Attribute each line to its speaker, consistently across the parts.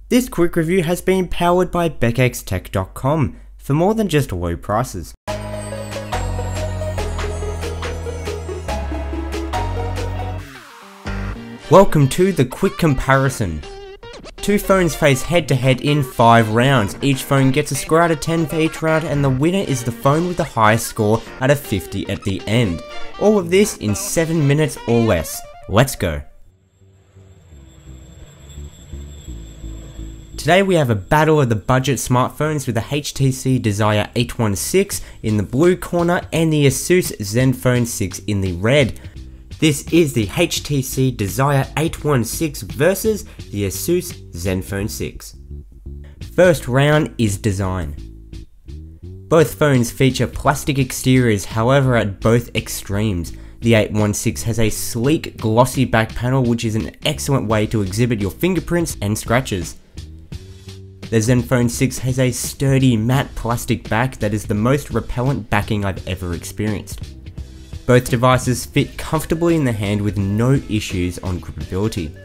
Speaker 1: This quick review has been powered by BecexTech.com for more than just low prices. Welcome to the quick comparison. Two phones face head to head in 5 rounds. Each phone gets a score out of 10 for each round, and the winner is the phone with the highest score out of 50 at the end. All of this in 7 minutes or less. Let's go. Today we have a battle of the budget smartphones with the HTC Desire 816 in the blue corner and the Asus Zenfone 6 in the red. This is the HTC Desire 816 versus the Asus Zenfone 6. First round is design. Both phones feature plastic exteriors, however at both extremes. The 816 has a sleek glossy back panel, which is an excellent way to exhibit your fingerprints and scratches. The Zenfone 6 has a sturdy matte plastic back that is the most repellent backing I've ever experienced. Both devices fit comfortably in the hand with no issues on gripability.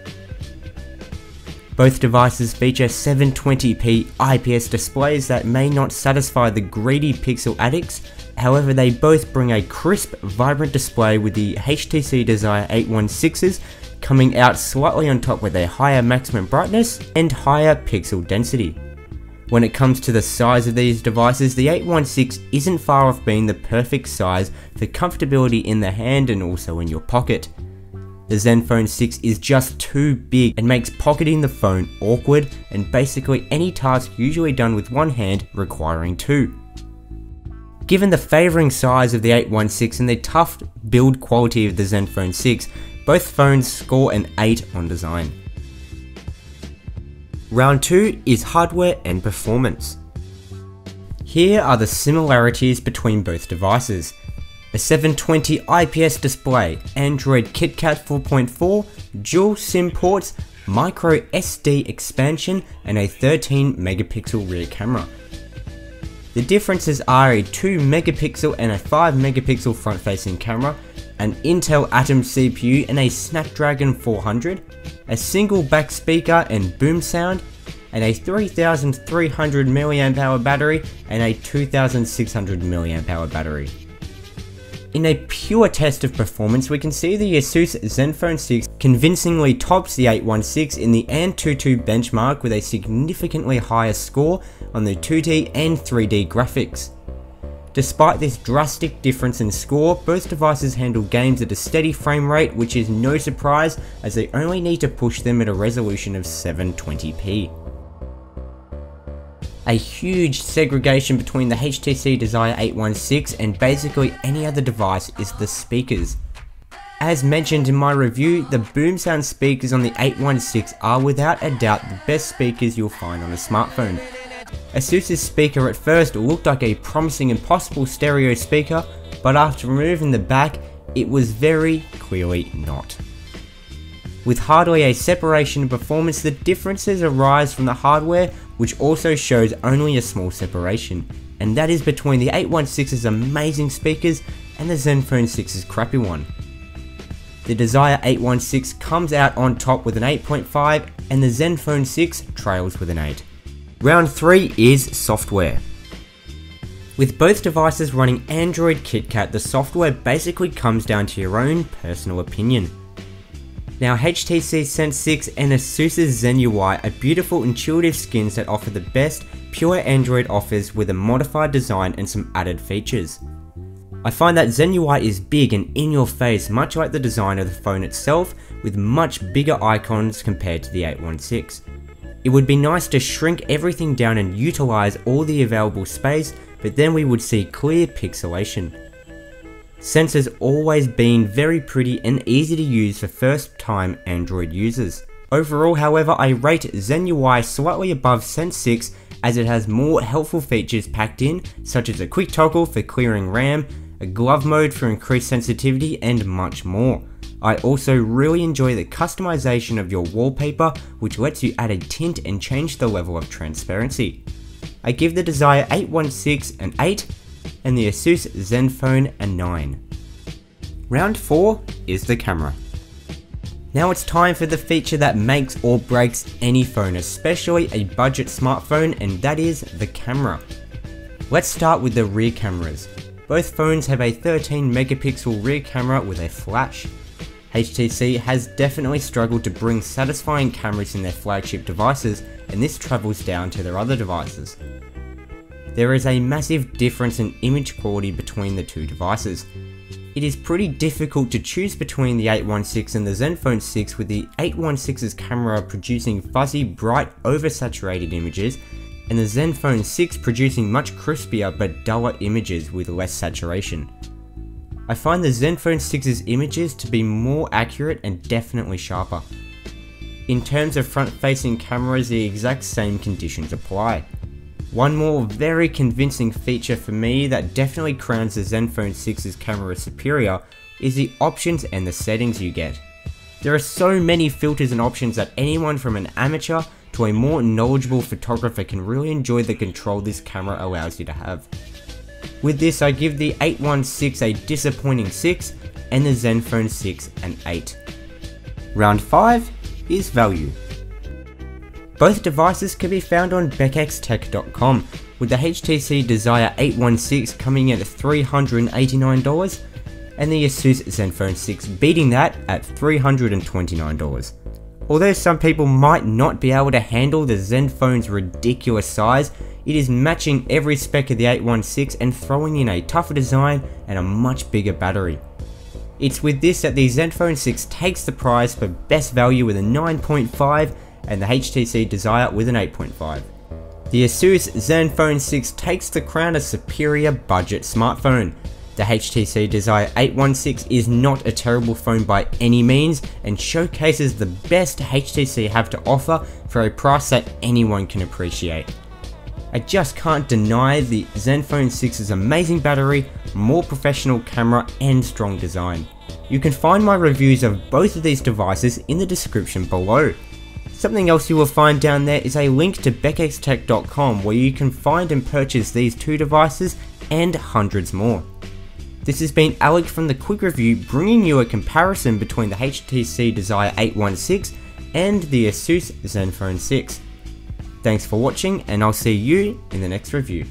Speaker 1: Both devices feature 720p IPS displays that may not satisfy the greedy pixel addicts, however they both bring a crisp, vibrant display, with the HTC Desire 816s coming out slightly on top with a higher maximum brightness and higher pixel density. When it comes to the size of these devices, the 816 isn't far off being the perfect size for comfortability in the hand and also in your pocket. The Zenfone 6 is just too big and makes pocketing the phone awkward, and basically any task usually done with one hand requiring two. Given the favouring size of the 816 and the tough build quality of the Zenfone 6, both phones score an 8 on design. Round 2 is hardware and performance. Here are the similarities between both devices. A 720 IPS display, Android KitKat 4.4, dual SIM ports, micro SD expansion, and a 13 megapixel rear camera. The differences are a 2 megapixel and a 5 megapixel front facing camera, an Intel Atom CPU and a Snapdragon 400, a single back speaker and boom sound, and a 3300 mAh battery and a 2600 mAh battery. In a pure test of performance, we can see the Asus Zenfone 6 convincingly tops the 816 in the Antutu benchmark with a significantly higher score on the 2D and 3D graphics. Despite this drastic difference in score, both devices handle games at a steady frame rate, which is no surprise as they only need to push them at a resolution of 720p. A huge segregation between the HTC Desire 816 and basically any other device is the speakers. As mentioned in my review, the boom sound speakers on the 816 are without a doubt the best speakers you'll find on a smartphone. Asus's speaker at first looked like a promising and possible stereo speaker, but after removing the back, it was very clearly not. With hardly a separation in performance, the differences arise from the hardware, which also shows only a small separation, and that is between the 816's amazing speakers and the Zenfone 6's crappy one. The Desire 816 comes out on top with an 8.5 and the Zenfone 6 trails with an 8. Round 3 is software. With both devices running Android KitKat, the software basically comes down to your own personal opinion. Now, HTC Sense 6 and Asus's Zen UI are beautiful, intuitive skins that offer the best pure Android offers with a modified design and some added features. I find that Zen UI is big and in your face, much like the design of the phone itself, with much bigger icons compared to the 816. It would be nice to shrink everything down and utilize all the available space, but then we would see clear pixelation. Sense has always been very pretty and easy to use for first time Android users. Overall, however, I rate Zen UI slightly above Sense 6 as it has more helpful features packed in, such as a quick toggle for clearing RAM, a glove mode for increased sensitivity, and much more. I also really enjoy the customization of your wallpaper, which lets you add a tint and change the level of transparency. I give the Desire 816 an 8 and the Asus Zenfone a 9. Round 4 is the camera. Now it's time for the feature that makes or breaks any phone, especially a budget smartphone, and that is the camera. Let's start with the rear cameras. Both phones have a 13 megapixel rear camera with a flash. HTC has definitely struggled to bring satisfying cameras in their flagship devices, and this travels down to their other devices. There is a massive difference in image quality between the two devices. It is pretty difficult to choose between the 816 and the Zenfone 6, with the 816's camera producing fuzzy, bright, oversaturated images, and the Zenfone 6 producing much crispier but duller images with less saturation. I find the Zenfone 6's images to be more accurate and definitely sharper. In terms of front-facing cameras, the exact same conditions apply. One more very convincing feature for me that definitely crowns the Zenfone 6's camera superior is the options and the settings you get. There are so many filters and options that anyone from an amateur to a more knowledgeable photographer can really enjoy the control this camera allows you to have. With this, I give the 816 a disappointing 6 and the Zenfone 6 an 8. Round 5 is value. Both devices can be found on BecexTech.com, with the HTC Desire 816 coming in at $389 and the Asus Zenfone 6 beating that at $329. Although some people might not be able to handle the Zenfone's ridiculous size, it is matching every spec of the 816 and throwing in a tougher design and a much bigger battery. It's with this that the Zenfone 6 takes the prize for best value with a 9.5 and the HTC Desire with an 8.5. The Asus Zenfone 6 takes the crown as superior budget smartphone. The HTC Desire 816 is not a terrible phone by any means and showcases the best HTC have to offer for a price that anyone can appreciate. I just can't deny the Zenfone 6's amazing battery, more professional camera and strong design. You can find my reviews of both of these devices in the description below. Something else you will find down there is a link to BecexTech.com where you can find and purchase these two devices and hundreds more. This has been Alec from the Quick Review, bringing you a comparison between the HTC Desire 816 and the Asus Zenfone 6. Thanks for watching, and I'll see you in the next review.